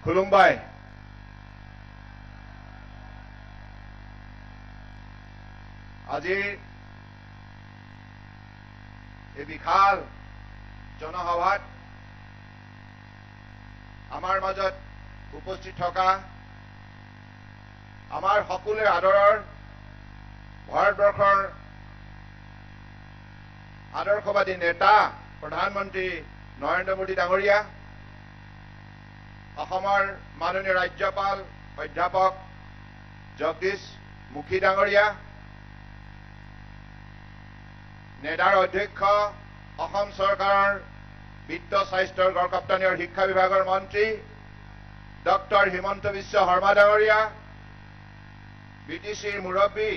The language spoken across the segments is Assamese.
খুলুমবাই আজিৰ এই বিশাল জনসভাত আমাৰ মাজত উপস্থিত থকা আমাৰ সকলোৰে আদৰৰ ভাৰতবৰ্ষৰ আদৰ্শবাদী নেতা প্ৰধানমন্ত্ৰী নৰেন্দ্ৰ মোদী ডাঙৰীয়া, অসমৰ মাননীয় ৰাজ্যপাল অধ্যাপক জগদীশ মুখী ডাঙৰীয়া, নেডাৰ অধ্যক্ষ অসম চৰকাৰৰ বিত্ত স্বাস্থ্যৰ গড়কাপ্তানী আৰু শিক্ষা বিভাগৰ মন্ত্ৰী ডক্টৰ হিমন্ত বিশ্ব শৰ্মা ডাঙৰীয়া, বিটিচিৰ মুৰব্বী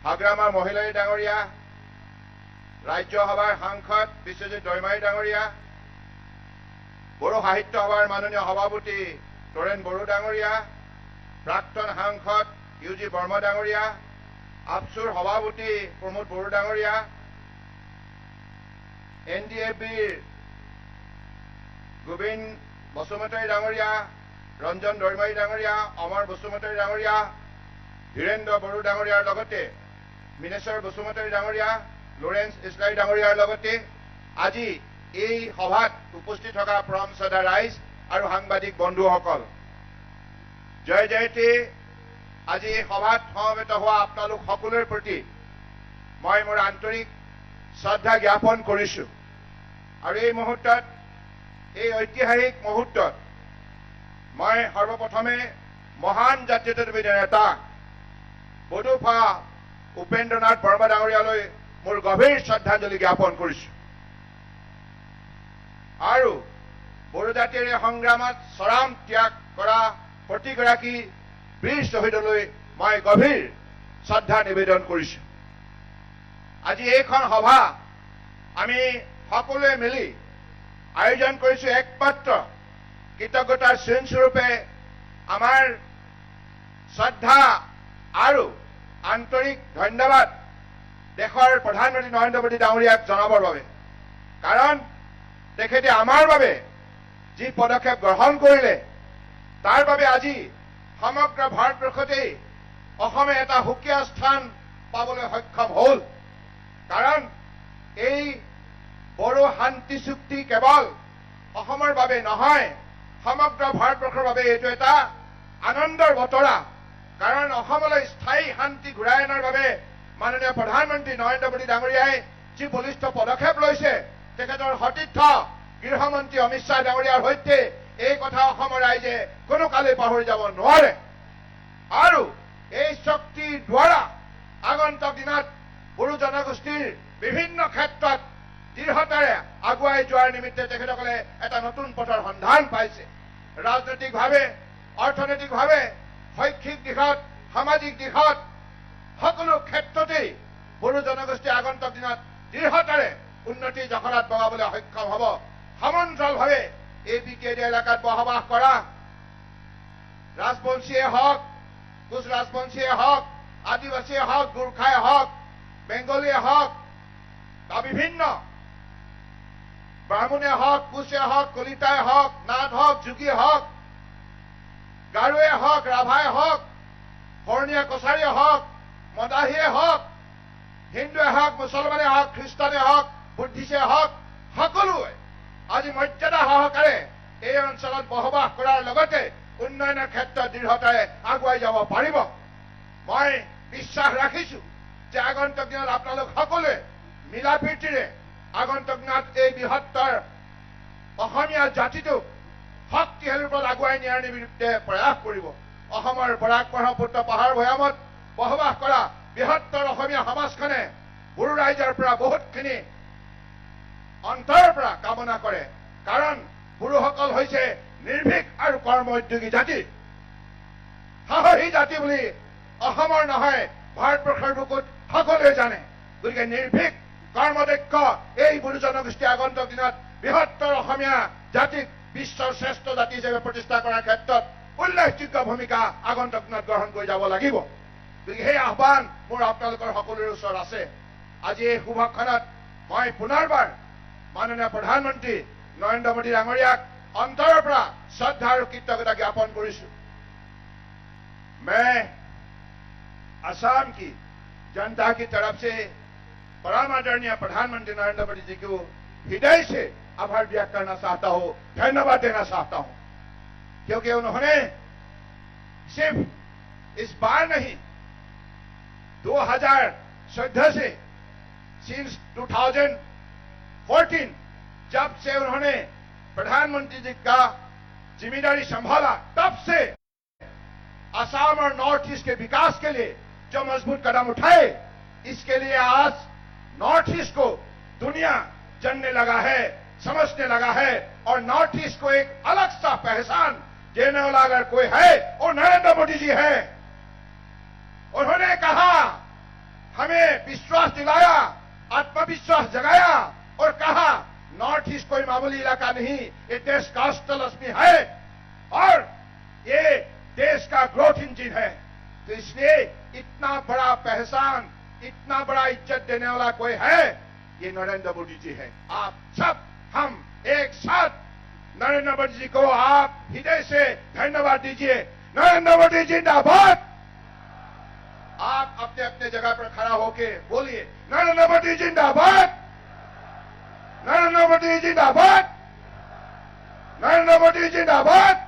হাগ্ৰামা মহিলাই ডাঙৰীয়া, ৰাজ্যসভাৰ সাংসদ বিশ্বজিৎ দৈমাৰী ডাঙৰীয়া, বড়ো সাহিত্য সভাৰ মাননীয় সভাপতি তৰেণ বড়ো ডাঙৰীয়া, প্ৰাক্তন সাংসদ ইউজি বৰ্মা ডাঙৰীয়া, আপচুৰ সভাপতি প্ৰমোদ বড়ো ডাঙৰীয়া, NDFBৰ গোবিন্দ বসুমতাৰী ডাঙৰীয়া, ৰঞ্জন দৈমাৰী ডাঙৰীয়া, অমৰ বসুমতাৰী ডাঙৰীয়া, ধীৰেন্দ্ৰ বড়ো ডাঙৰীয়াৰ লগতে মিনেশ্বৰ বসুমতাৰী ডাঙৰীয়া, লৰেন্স ইছলাই ডাঙৰীয়াৰ লগতে আজি এই সভাত উপস্থিত থকা পৰম শ্ৰদ্ধা ৰাইজ আৰু সাংবাদিক বন্ধুসকল, জয় জয়তে। আজি এই সভাত সমবেত হোৱা আপোনালোক সকলোৰে প্ৰতি মই মোৰ আন্তৰিক শ্ৰদ্ধা জ্ঞাপন কৰিছো। আৰু এই মুহূৰ্তত, এই ঐতিহাসিক মুহূৰ্তত মই সৰ্বপ্ৰথমে মহান জাতীয়তাবাদী নেতা বডোফা উপেন্দ্ৰনাথ বৰ্মা ডাঙৰীয়ালৈ মোৰ গভীৰ শ্ৰদ্ধাঞ্জলি জ্ঞাপন কৰিছো। আৰু বড়ো জাতিৰ সংগ্ৰামত চৰম ত্যাগ কৰা প্ৰতিগৰাকী বীৰ শ্বহীদলৈ মই গভীৰ শ্ৰদ্ধা নিবেদন কৰিছো। আজি এইখন সভা আমি সকলোৱে মিলি আয়োজন কৰিছো একমাত্ৰ কৃতজ্ঞতাৰ চিনস্বৰূপে আমাৰ শ্ৰদ্ধা আৰু আন্তৰিক ধন্যবাদ দেশৰ প্ৰধানমন্ত্ৰী নৰেন্দ্ৰ মোদী ডাঙৰীয়াক জনাবৰ বাবে। কাৰণ তেখেতে আমাৰ বাবে যি পদক্ষেপ গ্ৰহণ কৰিলে তাৰ বাবে আজি সমগ্ৰ ভাৰতবৰ্ষতেই অসমে এটা সুকীয়া স্থান পাবলৈ সক্ষম হ'ল। কাৰণ এই বড়ো শান্তি চুক্তি কেৱল অসমৰ বাবে নহয়, সমগ্ৰ ভাৰতবৰ্ষৰ বাবে এইটো এটা আনন্দৰ বতৰা। কাৰণ অসমলৈ স্থায়ী শান্তি ঘূৰাই অনাৰ বাবে মাননীয় প্ৰধানমন্ত্ৰী নৰেন্দ্ৰ মোদী ডাঙৰীয়াই যি বলিষ্ঠ পদক্ষেপ লৈছে, তেখেতৰ সতীৰ্থ গৃহমন্ত্ৰী অমিত শ্বাহ ডাঙৰীয়াৰ সৈতে এই কথা অসমৰ ৰাইজে কোনো কালেই পাহৰি যাব নোৱাৰে। আৰু এই শক্তিৰ দ্বাৰা আগন্তুক দিনত বড়ো জনগোষ্ঠীৰ বিভিন্ন ক্ষেত্ৰত দৃঢ়তাৰে আগুৱাই যোৱাৰ নিমিত্তে তেখেতসকলে এটা নতুন পথৰ সন্ধান পাইছে। ৰাজনৈতিকভাৱে, অৰ্থনৈতিকভাৱে, শৈক্ষিক দিশত, সামাজিক দিশত সকলো ক্ষেত্ৰতেই বড়ো জনগোষ্ঠী আগন্তুক দিনত দৃঢ়তাৰে উন্নতিৰ জখলাত বগাবলৈ সক্ষম হ'ব। সমান্তৰালভাৱে এই বিকেডি এলেকাত বসবাস কৰা ৰাজবংশীয়ে হওক, কোচ ৰাজবংশীয়ে হওক, আদিবাসীয়ে হওক, গোৰ্খাই হওক, বেংগলীয়ে হওক বা বিভিন্ন ব্ৰাহ্মণে হওক, কোচে হওক, কলিতাই হওক, নাথ হওক, যোগী হওক, গাৰোৱে হওক, ৰাভাই হওক, শৰণীয়া কছাৰীয়ে হওক, মদাহীয়ে হওক, হিন্দুৱে হওক, মুছলমানে হওক, খ্ৰীষ্টানে হওক, বুদ্ধিষ্টে হওক, সকলোৱে আজি মৰ্যাদা সহকাৰে এই অঞ্চলত বসবাস কৰাৰ লগতে উন্নয়নৰ ক্ষেত্ৰত দৃঢ়তাৰে আগুৱাই যাব পাৰিব। মই বিশ্বাস ৰাখিছো যে আগন্তুক দিনত আপোনালোক সকলোৱে মিলা প্ৰীতিৰে আগন্তুক দিনত এই বৃহত্তৰ অসমীয়া জাতিটোক শক্তিশালী ৰূপত আগুৱাই নিয়াৰ নিমিত্তে প্ৰয়াস কৰিব। অসমৰ বৰাক ব্ৰহ্মপুত্ৰ পাহাৰ ভৈয়ামত বসবাস কৰা বৃহত্তৰ অসমীয়া সমাজখনে বড়ো ৰাইজৰ পৰা বহুতখিনি অন্তৰৰ পৰা কামনা কৰে। কাৰণ বড়োসকল হৈছে নিৰ্ভীক আৰু কৰ্ম উদ্যোগী জাতি, সাহসী জাতি বুলি অসমৰ নহয় ভাৰতবৰ্ষৰ বুকুত সকলোৱে জানে। গতিকে নিৰ্ভীক কৰ্মদক্ষ এই বড়ো জনগোষ্ঠী আগন্তুক দিনত বৃহত্তৰ অসমীয়া জাতিক বিশ্বৰ শ্ৰেষ্ঠ জাতি হিচাপে প্ৰতিষ্ঠা কৰাৰ ক্ষেত্ৰত উল্লেখযোগ্য ভূমিকা আগন্তুক দিনত গ্ৰহণ কৰি যাব লাগিব। গতিকে সেই আহ্বান মোৰ আপোনালোকৰ সকলোৰে ওচৰত আছে। আজি এই শুভক্ষণত মই পুনৰবাৰ মাননীয় প্ৰধানমন্ত্ৰী নৰেন্দ্ৰ মোদী ডাঙৰীয়াক अंतৰৰ পৰা শ্ৰদ্ধা আৰু কৃতজ্ঞতা ज्ञापन কৰিছো। मैं असम की जनता की तरफ से परम आदरणीय प्रधानमंत्री नरेंद्र मोदी जी को हृदय से आभार व्यक्त करना चाहता हूं, धन्यवाद देना चाहता हूं, क्योंकि उन्होंने सिर्फ इस बार नहीं 2014 से सिंस 2014 जब से उन्होंने प्रधानमंत्री जी का जिम्मेदारी संभाला तब से असम और नॉर्थ ईस्ट के विकास के लिए जो मजबूत कदम उठाए, इसके लिए आज नॉर्थ ईस्ट को दुनिया जानने लगा है, समझने लगा है और नॉर्थ ईस्ट को एक अलग सा पहचान देने वाला अगर कोई है वो नरेंद्र मोदी जी है। उन्होंने कहा, हमें विश्वास दिलाया, आत्मविश्वास जगाया और कहा नॉर्थ ईस्ट कोई मामूली इलाका नहीं, ये देश का अष्टलक्ष्मी है और ये देश का ग्रोथ इंजन है। तो इसलिए इतना बड़ा पहचान, इतना बड़ा इज्जत देने वाला कोई है, ये नरेंद्र मोदी जी है। आप सब हम एक साथ नरेंद्र मोदी जी को आप हृदय से धन्यवाद दीजिए। नरेंद्र मोदी जिंदाबाद। आप अपने अपने जगह पर खड़ा होके बोलिए, नरेंद्र मोदी जिंदाबाद, नरेंद्र मोदी जिंदाबाद, नरेंद्र मोदी जिंदाबाद।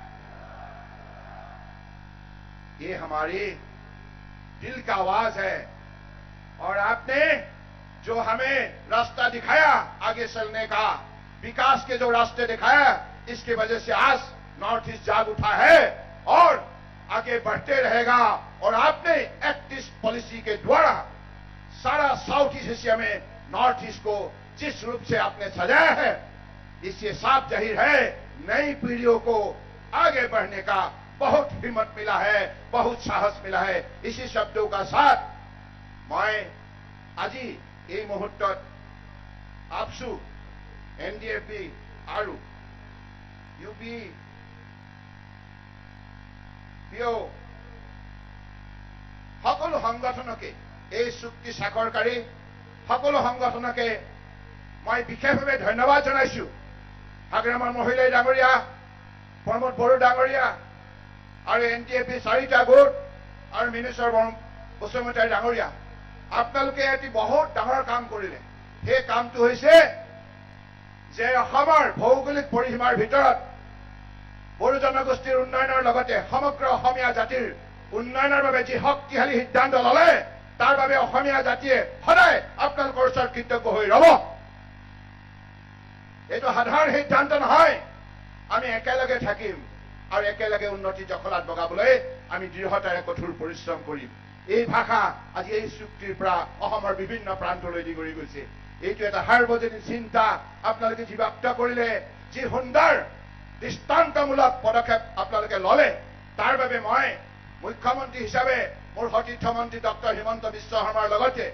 ये हमारी दिल का आवाज है और आपने जो हमें रास्ता दिखाया आगे चलने का, विकास के जो रास्ते दिखाया, इसकी वजह से आज नॉर्थ ईस्ट जाग उठा है और आगे बढ़ते रहेगा। और आपने एक्ट ईस्ट पॉलिसी के द्वारा सारा साउथ ईस्ट एशिया में नॉर्थ ईस्ट को जिस रूप से आपने सजाया है, इससे साफ जाहिर है नई पीढ़ियों को आगे बढ़ने का बहुत हिम्मत मिला है, बहुत साहस मिला है। इसी शब्दों का साथ मैं आज এই মুহূৰ্তত আপসু এনডিএফবি আৰু ইউপি পিও সকলো সংগঠনকে এই চুক্তি স্বাক্ষৰকাৰী সকলো সংগঠনকে মই বিশেষভাৱে ধন্যবাদ জনাইছো। হাগ্ৰামৰ মহিলাই ডাঙৰীয়া, প্ৰমোদ বড়ো ডাঙৰীয়া আৰু এনডিএফবি 4টা গোট আৰু মিনেশ্বৰ বসুমতাৰী ডাঙৰীয়া, আপোনালোকে এটি বহুত ডাঙৰ কাম কৰিলে। সেই কামটো হৈছে যে অসমৰ ভৌগোলিক পৰিসীমাৰ ভিতৰত বড়ো জনগোষ্ঠীৰ উন্নয়নৰ লগতে সমগ্ৰ অসমীয়া জাতিৰ উন্নয়নৰ বাবে যি শক্তিশালী সিদ্ধান্ত ললে, তাৰ বাবে অসমীয়া জাতিয়ে সদায় আপোনালোকৰ ওচৰত কৃতজ্ঞ হৈ ৰব। এইটো সাধাৰণ সিদ্ধান্ত নহয়। আমি একেলগে থাকিম আৰু একেলগে উন্নতি জখলাত বগাবলৈ আমি দৃঢ়তাৰে কঠোৰ পৰিশ্ৰম কৰিম। এই ভাষা আজি এই চুক্তিৰ পৰা অসমৰ বিভিন্ন প্ৰান্তলৈ দি গৈ গৈছে। এইটো এটা সাৰ্বজনীন চিন্তা আপোনালোকে যি ব্যক্ত কৰিলে, যি সুন্দৰ দৃষ্টান্তমূলক পদক্ষেপ আপোনালোকে ললে, তাৰ বাবে মই মুখ্যমন্ত্ৰী হিচাপে মোৰ সতীৰ্থ মন্ত্ৰী ডক্টৰ হিমন্ত বিশ্ব শৰ্মাৰ লগতে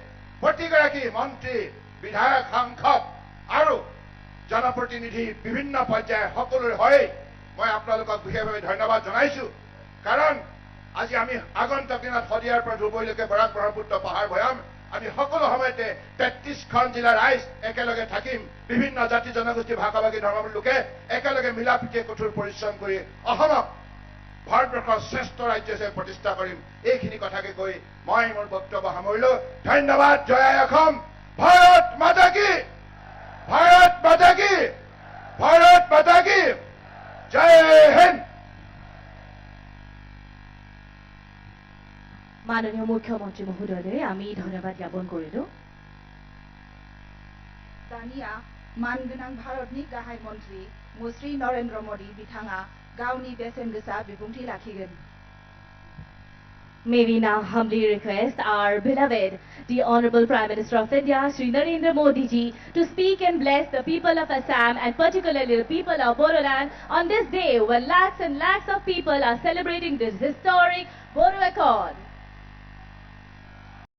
প্ৰতিগৰাকী মন্ত্ৰী, বিধায়ক, সাংসদ আৰু জনপ্ৰতিনিধি বিভিন্ন পৰ্যায়ৰ সকলোৰে হৈ মই আপোনালোকক বিশেষভাৱে ধন্যবাদ জনাইছো। কাৰণ আজি আমি আগন্তুক দিনত শদিয়াৰ পৰা ধুবুৰীলৈকে বৰাক ব্ৰহ্মপুত্ৰ পাহাৰ ভৈয়াম আমি সকলো সময়তে 33খন জিলাৰ ৰাইজ একেলগে থাকিম। বিভিন্ন জাতি জনগোষ্ঠী ভাষাভাষী ধৰ্মৰ লোকে একেলগে মিলা প্ৰীতিৰে কঠোৰ পৰিশ্ৰম কৰি অসমক ভাৰতবৰ্ষৰ শ্ৰেষ্ঠ ৰাজ্য হিচাপে প্ৰতিষ্ঠা কৰিম। এইখিনি কথাকে কৈ মই মোৰ বক্তব্য সামৰিলো। ধন্যবাদ। জয় অসম। ভাৰত মাতা কি, ভাৰত মাতা কি, ভাৰত মাতা কি। জয় হিন্দ। মাননীয় মুখ্যমন্ত্ৰী মহোদয়লৈ আমি ধন্যবাদ জ্ঞাপন কৰিলো। दानिया मानगोनां भारतनि गाहाय मन्त्री मुश्री नरेन्द्र मोदी बिथाङा गावनि बेसेन गोसा बिबुंथि लाखिगोन। May we now humbly request our beloved, the Honorable Prime Minister of India, Shri Narendra Modi ji, to speak and bless the people of Assam and particularly the people of Bodoland on this day when lakhs and lakhs of people are celebrating this historic Bodo Accord.